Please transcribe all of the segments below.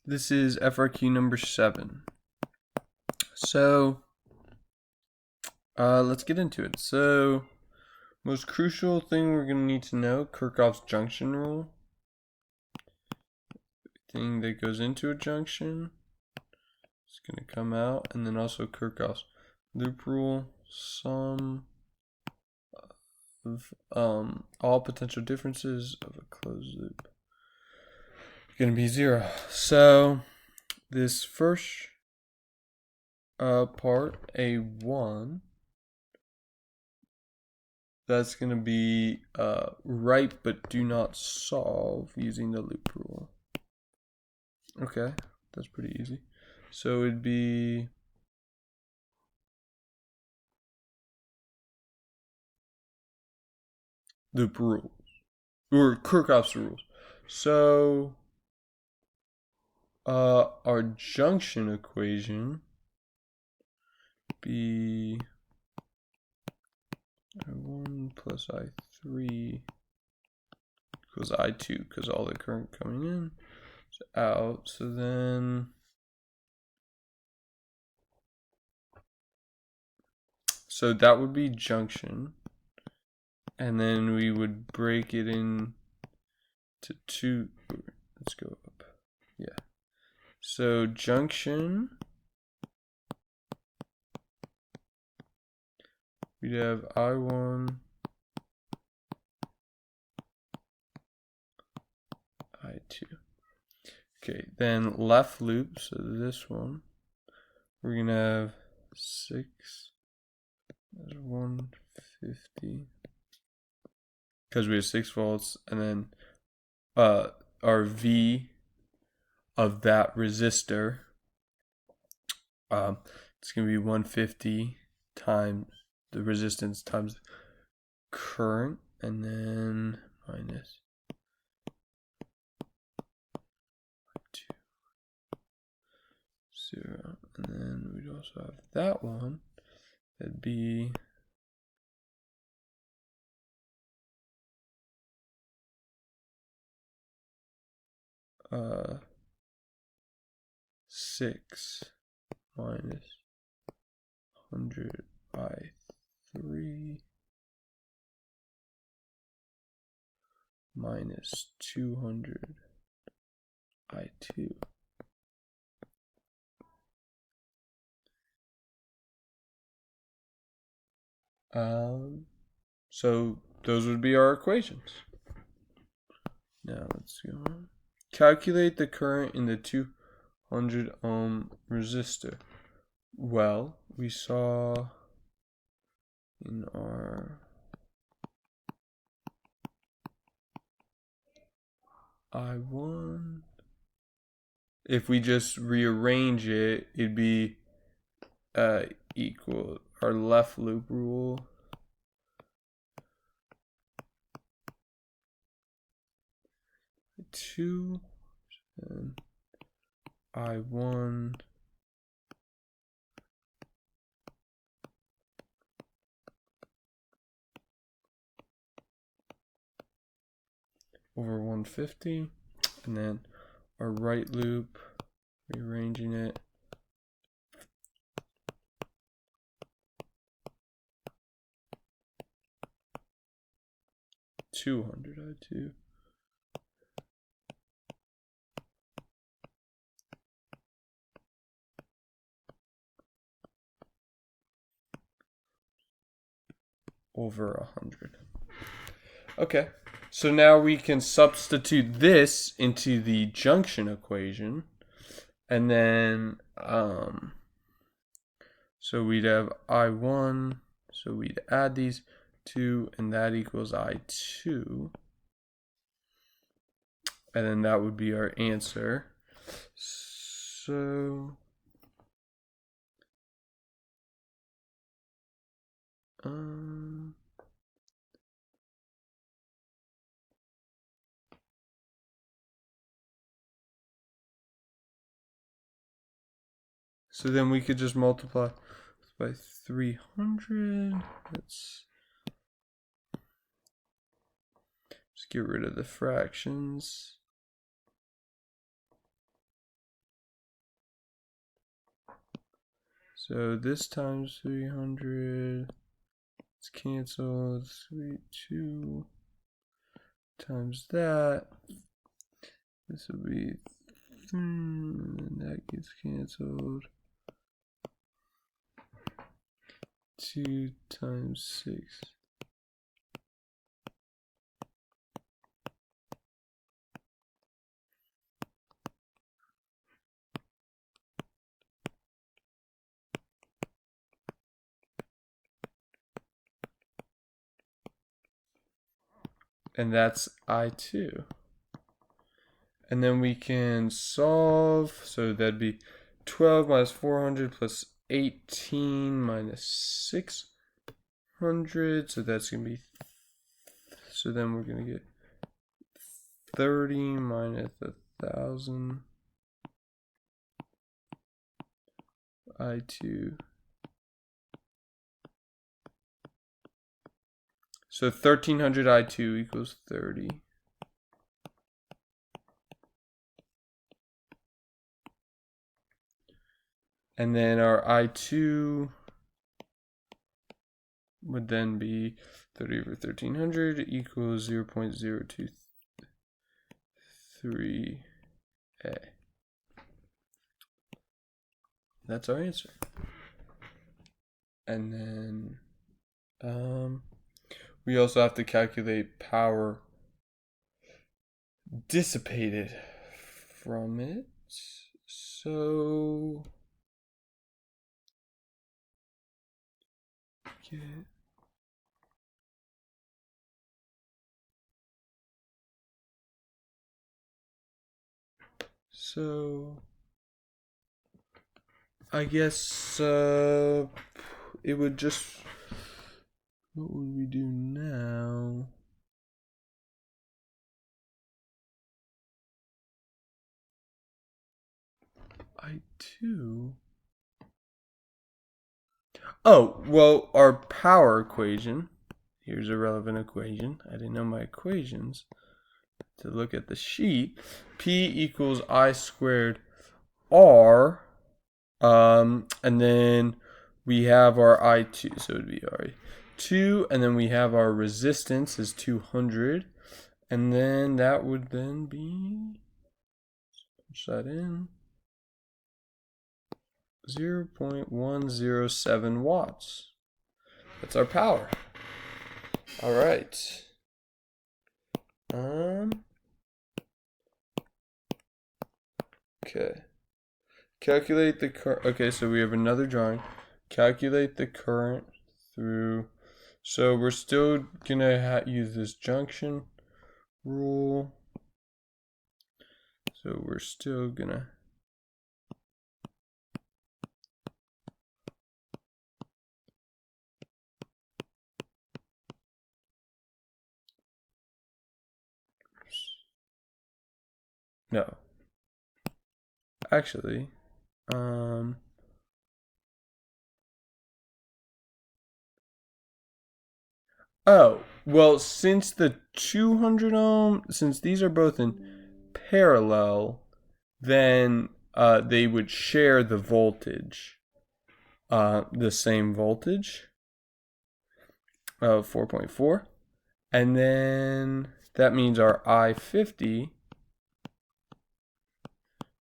This is FRQ number 7. So, let's get into it. So, most crucial thing we're going to need to know, Kirchhoff's junction rule. Thing that goes into a junction is going to come out, and then also Kirchhoff's loop rule, sum of all potential differences of a closed loop going to be 0. So, this first part, A1, that's going to be write but do not solve using the loop rule. Okay, that's pretty easy. So it'd be loop rules, or Kirchhoff's rules. So our junction equation be I1 plus I3 equals I2 because all the current coming in is out. So then that would be junction, and then we would break it in to 2. Let's go up. Yeah. So junction, we'd have I1, I2. Okay, then left loop, so this one, we're going to have 6, that's 150, because we have 6 volts, and then our V of that resistor, it's going to be 150 times the resistance times the current, and then minus 0, and then we'd also have that one. That'd be 6 minus 100 I3 minus 200 I2. So those would be our equations. Now let's go on. Calculate the current in the 200 ohm resistor. Well, we saw in our I1, if we just rearrange it, it'd be equal our left loop rule two, and I1 over 150, and then our right loop, rearranging it, I2 over 100. Okay, so now we can substitute this into the junction equation, and then so we'd have I1, so we'd add these 2, and that equals I2, and then that would be our answer. So so then we could just multiply by 300. Let's just get rid of the fractions. So this times 300, it's canceled, 2 times that. This will be, and that gets canceled. 2 times 6. And that's I2. And then we can solve, so that'd be 12 minus 400 plus 18 minus 600. So that's going to be, so then we're going to get 30 minus 1,000 I2. So 1,300 I2 equals 30. And then our I2 would then be 30 over 1,300 equals 0.023A. That's our answer. And then we also have to calculate power dissipated from it. So I guess it would just, what would we do now? I2. Oh, well, our power equation. Here's a relevant equation. I didn't know my equations. To look at the sheet, P equals I squared R. And then we have our I2. So it would be I2. And then we have our resistance is 200. And then that would then be, push that in, 0.107 watts. That's our power. All right. Okay. Calculate the current. Okay, so we have another drawing. Calculate the current through. So we're still gonna use this junction rule. So we're still gonna. No. Actually, oh, well, since the 200 ohm, since these are both in parallel, then they would share the voltage, the same voltage of 4.4. And then that means our I50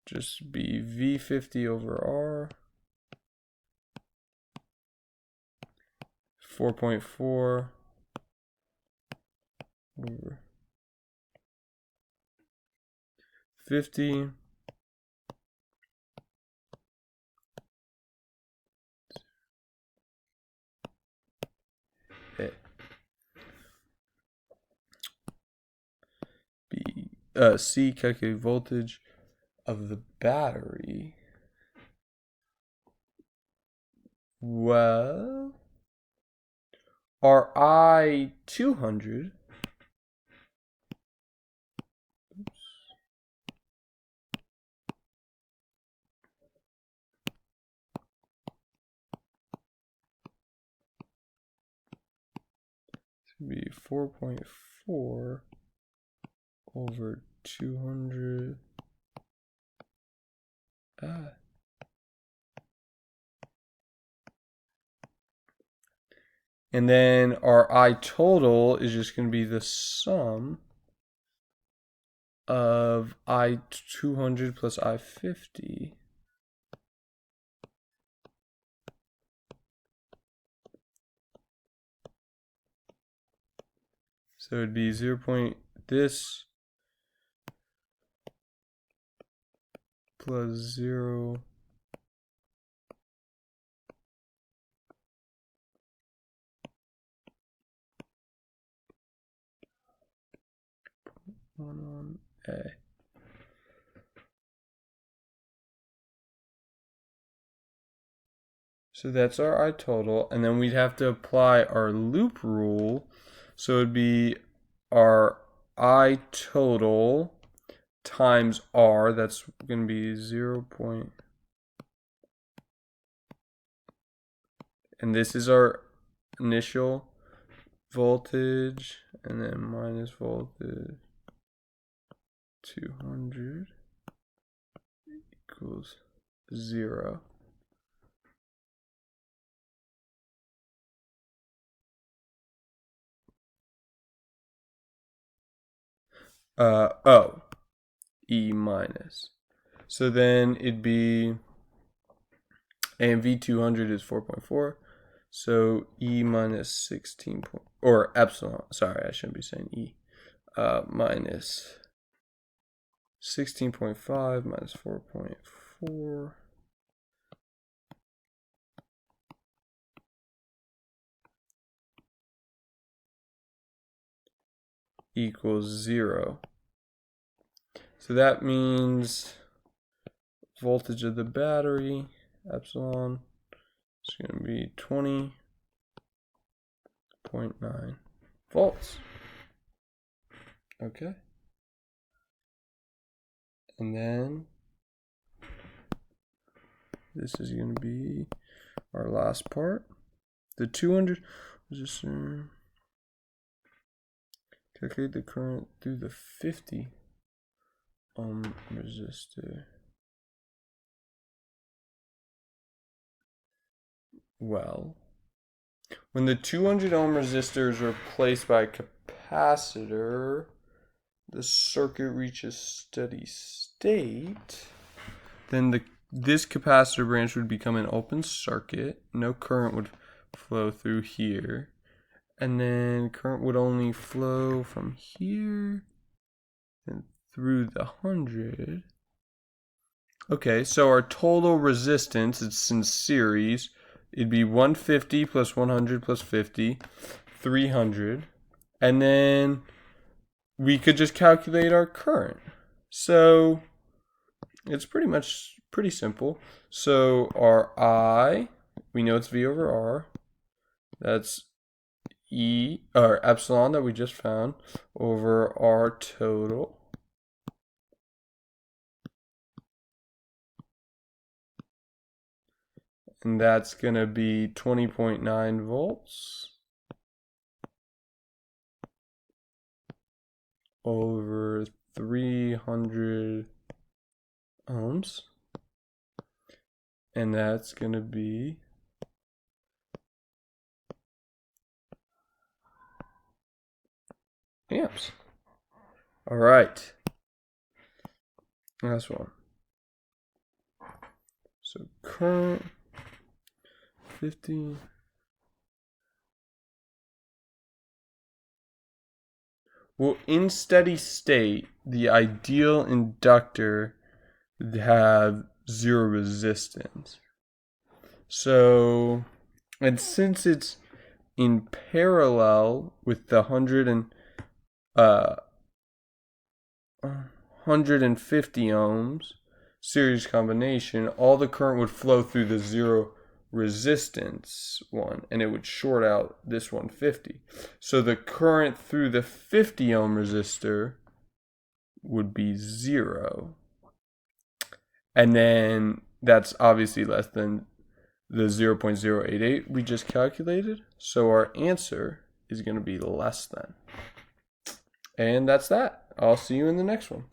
just be V50 over R, 4.4 over 50. C, calculate voltage of the battery. Well, our I200 to be 4.4 over 200. And then our I total is just going to be the sum of I200 plus I50. So it'd be 0. This plus 0. On A. So that's our I total, and then we'd have to apply our loop rule. So it'd be our I total times R. That's going to be 0. And this is our initial voltage, and then minus voltage 200 equals 0. E minus. So then it'd be, and V200 is 4.4. So E minus 16 or epsilon. Sorry, I shouldn't be saying E. Minus 16.5 minus 4.4. Equals 0. So that means voltage of the battery, epsilon, is going to be 20.9 volts. Okay. And then this is going to be our last part. The 200 resistor. Calculate the current through the 50 ohm resistor. Well, when the 200 ohm resistor is replaced by a capacitor, the circuit reaches steady state. Then this capacitor branch would become an open circuit. No current would flow through here. And then current would only flow from here and through the 100. Okay, so our total resistance, it's in series, it'd be 150 plus 100 plus 50, 300. And then we could just calculate our current. So it's pretty simple. So our I, we know it's V over R. That's E, or epsilon that we just found, over R total. And that's going to be 20.9 volts over 300 ohms. And that's going to be amps. All right. Last one. So current 50. Well, in steady state, the ideal inductor would have 0 resistance. So, and since it's in parallel with the 150 ohms series combination, all the current would flow through the 0 resistance one, and it would short out this 150. So the current through the 50 ohm resistor would be 0. And then that's obviously less than the 0.088 we just calculated. So our answer is going to be less than. And that's that. I'll see you in the next one.